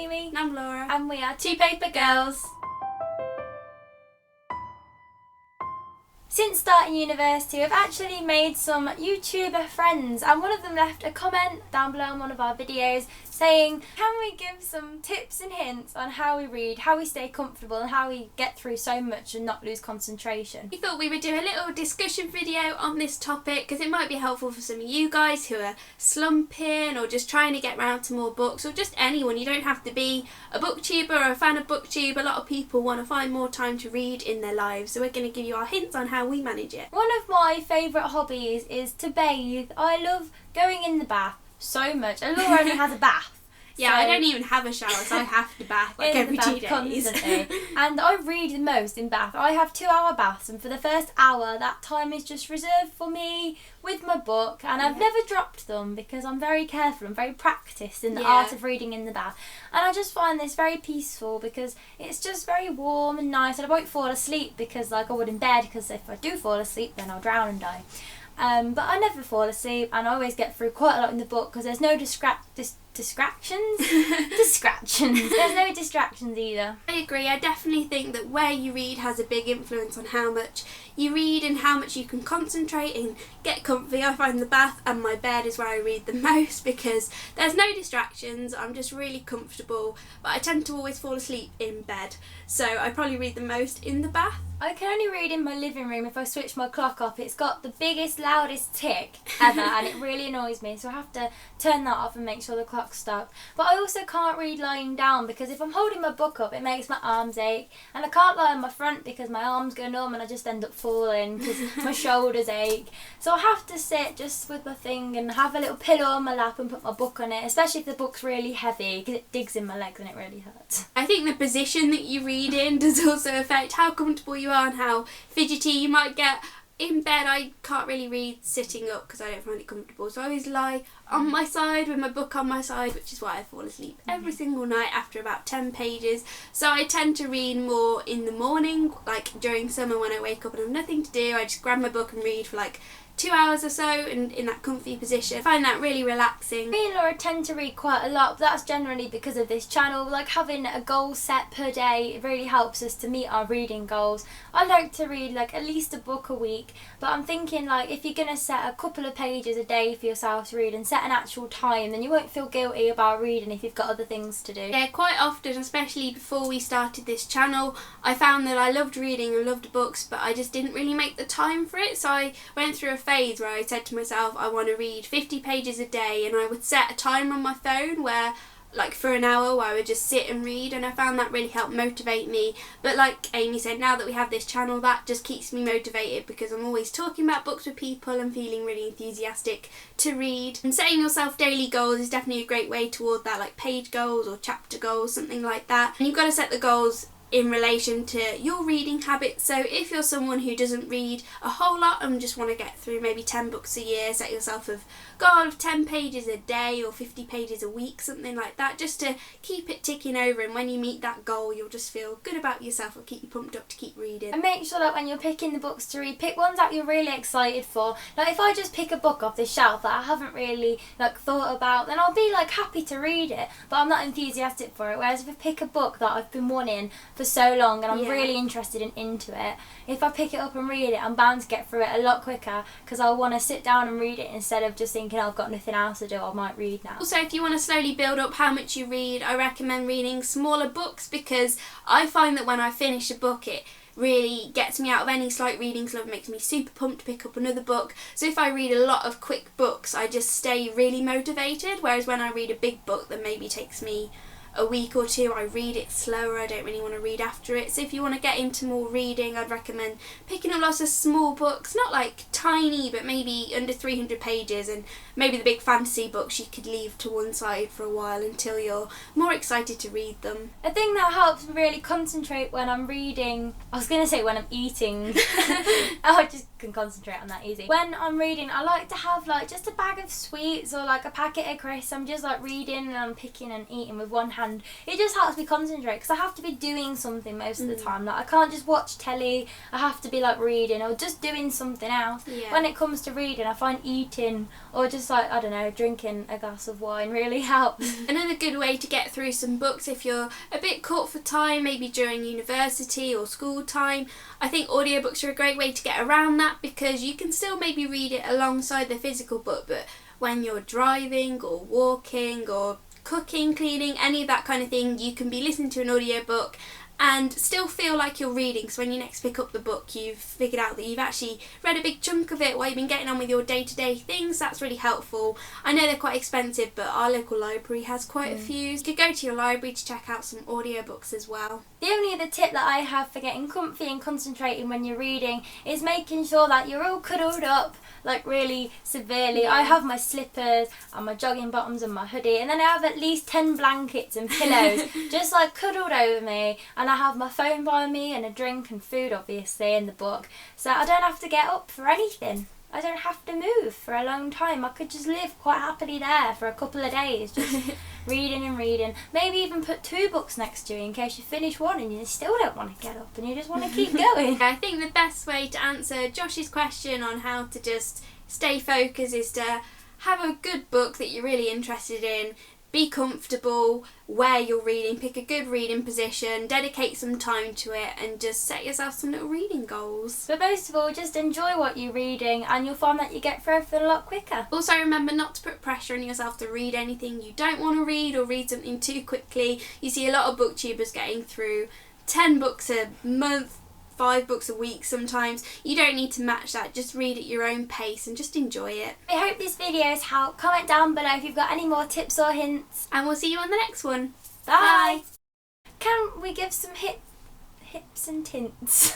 Amy. And I'm Laura. And we are Two Paper Girls. Since starting university, we've actually made some YouTuber friends, and one of them left a comment down below on one of our videos saying, can we give some tips and hints on how we read, how we stay comfortable, and how we get through so much and not lose concentration? We thought we would do a little discussion video on this topic because it might be helpful for some of you guys who are slumping or just trying to get round to more books, or just anyone. You don't have to be a booktuber or a fan of booktube. A lot of people want to find more time to read in their lives, so we're going to give you our hints on how we manage it. One of my favourite hobbies is to bathe. I love going in the bath so much. And Laura only has a bath. Yeah, I don't even have a shower, so I have to bath like every 2 days. Constantly. And I read the most in bath. I have 2-hour baths, and for the first hour, that time is just reserved for me with my book. And I've never dropped them because I'm very careful. I'm very practiced in the art of reading in the bath. And I just find this very peaceful because it's just very warm and nice. And I won't fall asleep because like I would in bed, because if I do fall asleep, then I'll drown and die. But I never fall asleep, and I always get through quite a lot in the book because there's no distractions. There's no distractions either. I agree. I definitely think that where you read has a big influence on how much you read and how much you can concentrate and get comfy. I find the bath and my bed is where I read the most because there's no distractions. I'm just really comfortable, but I tend to always fall asleep in bed, so I probably read the most in the bath. I can only read in my living room if I switch my clock off. It's got the biggest, loudest tick ever and it really annoys me, so I have to turn that off and make sure the clock stops. But I also can't read lying down because if I'm holding my book up, it makes my arms ache, and I can't lie on my front because my arms go numb and I just end up falling because my shoulders ache. So I have to sit just with my thing and have a little pillow on my lap and put my book on it, especially if the book's really heavy because it digs in my legs and it really hurts. I think the position that you read in does also affect how comfortable you are and how fidgety you might get. In bed, I can't really read sitting up because I don't find it comfortable, so I always lie on my side with my book on my side, which is why I fall asleep every single night after about 10 pages. So I tend to read more in the morning, like during summer when I wake up and have nothing to do. I just grab my book and read for like 2 hours or so and in that comfy position. I find that really relaxing. Me and Laura tend to read quite a lot, but that's generally because of this channel. Like having a goal set per day, it really helps us to meet our reading goals. I like to read like at least a book a week, but I'm thinking like if you're going to set a couple of pages a day for yourself to read and set an actual time, then you won't feel guilty about reading if you've got other things to do. Yeah, quite often, especially before we started this channel, I found that I loved reading and loved books, but I just didn't really make the time for it. So I went through a phase where I said to myself, I want to read 50 pages a day, and I would set a timer on my phone where like for an hour where I would just sit and read, and I found that really helped motivate me. But like Amy said, now that we have this channel, that just keeps me motivated because I'm always talking about books with people and feeling really enthusiastic to read. And setting yourself daily goals is definitely a great way toward that, like page goals or chapter goals, something like that. And you've got to set the goals in relation to your reading habits. So if you're someone who doesn't read a whole lot and just want to get through maybe 10 books a year, set yourself a goal of 10 pages a day or 50 pages a week, something like that, just to keep it ticking over, and when you meet that goal you'll just feel good about yourself. It'll keep you pumped up to keep reading. And make sure that when you're picking the books to read, pick ones that you're really excited for. Like if I just pick a book off this shelf that I haven't really like thought about, then I'll be like happy to read it, but I'm not enthusiastic for it. Whereas if I pick a book that I've been wanting for so long and I'm really interested and into it, if I pick it up and read it, I'm bound to get through it a lot quicker because I'll want to sit down and read it instead of just thinking, oh, I've got nothing else to do, I might read now. Also, if you want to slowly build up how much you read, I recommend reading smaller books because I find that when I finish a book it really gets me out of any slight reading slump, makes me super pumped to pick up another book. So if I read a lot of quick books, I just stay really motivated, whereas when I read a big book that maybe takes me a week or two, I read it slower. I don't really want to read after it. So if you want to get into more reading, I'd recommend picking up lots of small books, not like tiny, but maybe under 300 pages, and maybe the big fantasy books you could leave to one side for a while until you're more excited to read them. A thing that helps me really concentrate when I'm reading, I was going to say when I'm eating, I just can concentrate on that easy. When I'm reading, I like to have like just a bag of sweets or like a packet of crisps. I'm just like reading and I'm picking and eating with one hand. It just helps me concentrate because I have to be doing something most of the time. Like I can't just watch telly. I have to be like reading or just doing something else. Yeah. When it comes to reading, I find eating or just like, I don't know, drinking a glass of wine really helps. Another good way to get through some books if you're a bit caught for time, maybe during university or school time, I think audiobooks are a great way to get around that because you can still maybe read it alongside the physical book, but when you're driving or walking or cooking, cleaning, any of that kind of thing, you can be listening to an audiobook and still feel like you're reading. So when you next pick up the book, you've figured out that you've actually read a big chunk of it while you've been getting on with your day-to-day things. That's really helpful. I know they're quite expensive, but our local library has quite a few. You could go to your library to check out some audiobooks as well. The only other tip that I have for getting comfy and concentrating when you're reading is making sure that you're all cuddled up, like really severely. I have my slippers and my jogging bottoms and my hoodie, and then I have at least 10 blankets and pillows just like cuddled over me, and I have my phone by me and a drink and food obviously in the book, so I don't have to get up for anything. I don't have to move for a long time. I could just live quite happily there for a couple of days, just reading and reading. Maybe even put 2 books next to you in case you finish one and you still don't want to get up and you just want to keep going. I think the best way to answer Josh's question on how to just stay focused is to have a good book that you're really interested in. Be comfortable where you're reading, pick a good reading position, dedicate some time to it and just set yourself some little reading goals. But most of all, just enjoy what you're reading and you'll find that you get through everything a lot quicker. Also remember not to put pressure on yourself to read anything you don't want to read or read something too quickly. You see a lot of booktubers getting through 10 books a month, 5 books a week sometimes. You don't need to match that, just read at your own pace and just enjoy it. I hope this video has helped. Comment down below if you've got any more tips or hints. And we'll see you on the next one. Bye! Can we give some hips and tints?